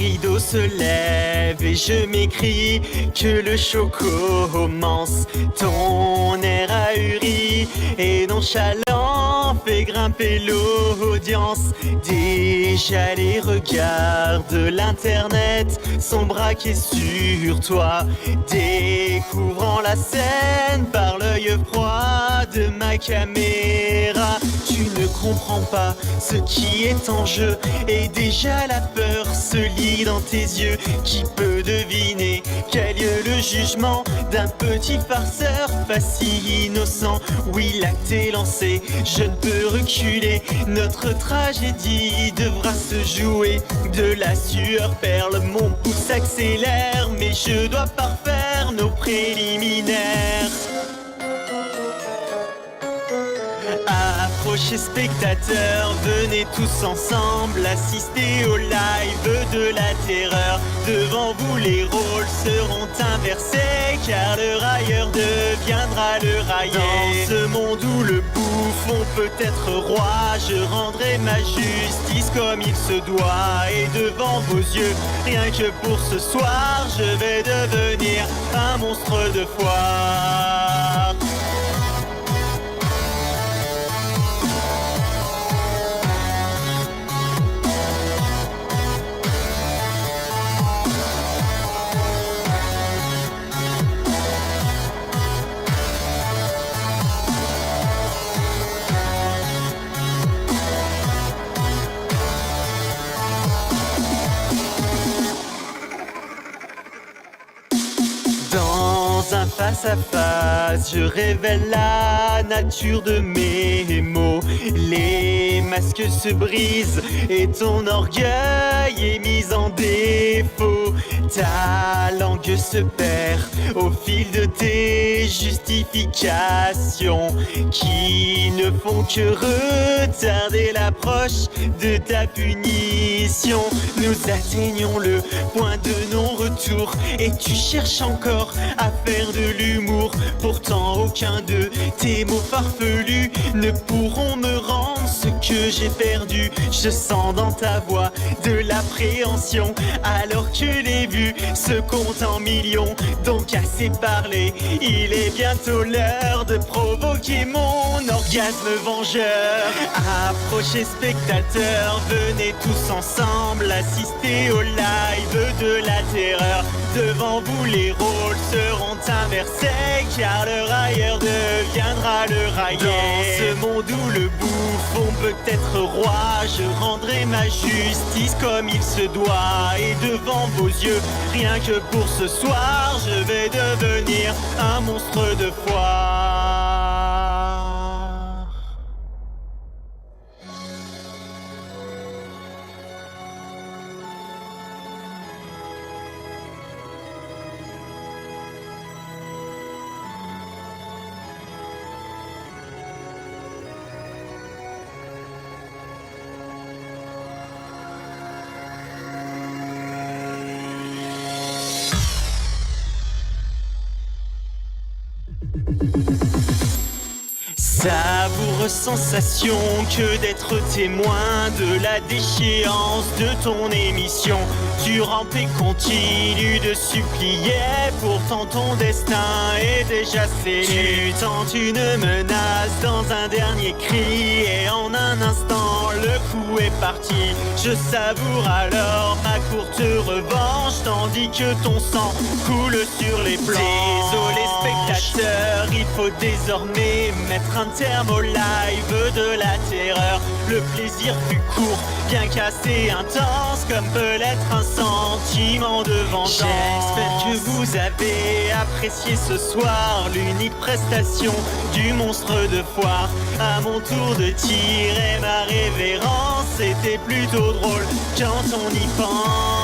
rideau se lève et je m'écris que le show commence. Ton air ahuri et nonchalant fait grimper l'audience. Déjà les regards de l'internet sont braqués sur toi. Découvrant la scène par l'œil froid de ma caméra, tu ne comprends pas ce qui est en jeu et déjà la peur se lit dans tes yeux. Qui peut deviner quel lieu le jugement d'un petit farceur pas si innocent? Oui, l'acte est lancé, je ne peux reculer. Notre tragédie devra se jouer. De la sueur perle, mon pouce accélère, mais je dois parfaire nos préliminaires. Approchez spectateurs, venez tous ensemble assister au live de la terreur. Devant vous les rôles seront inversés, car le railleur deviendra le raillé. Dans ce monde où le bouffon peut être roi, je rendrai ma justice comme il se doit. Et devant vos yeux, rien que pour ce soir, je vais devenir un monstre de foire. Dans un face-à-face, je révèle la nature de mes mots. Les masques se brisent et ton orgueil est mis en défaut. Ta langue se perd au fil de tes justifications qui ne font que retarder l'approche de ta punition. Nous atteignons le point de non-retour et tu cherches encore à faire de l'humour. Pourtant aucun de tes mots farfelus ne pourront me rendre ce que j'ai perdu. Je sens dans ta voix de l'appréhension alors que les vues se comptent en millions. Donc assez parlé, il est bientôt l'heure de provoquer mon orgasme vengeur. Approchez spectateurs, venez tous ensemble assister au live de la terreur. Devant vous les rôles seront inversés, car le railleur deviendra le raillé. Dans ce monde où le bouffon peut être roi, je rendrai ma justice comme il se doit. Et devant vos yeux, rien que pour ce soir, je vais devenir un monstre de foire. Savoureuse sensation que d'être témoin de la déchéance de ton émission. Tu rampes et continues de supplier, pourtant ton destin est déjà scellé. Tu tentes une menace dans un dernier cri et en un instant le coup est parti. Je savoure alors ma courte revanche tandis que ton sang coule sur les planches. Désolé spectateur, il faut désormais mettre un terme au live de la terreur. Le plaisir fut court, bien qu'assez intense, comme peut l'être un sentiment de vengeance. J'espère que vous avez apprécié ce soir l'unique prestation du monstre de foire. À mon tour de tirer ma révérence, c'était plutôt drôle quand on y pense.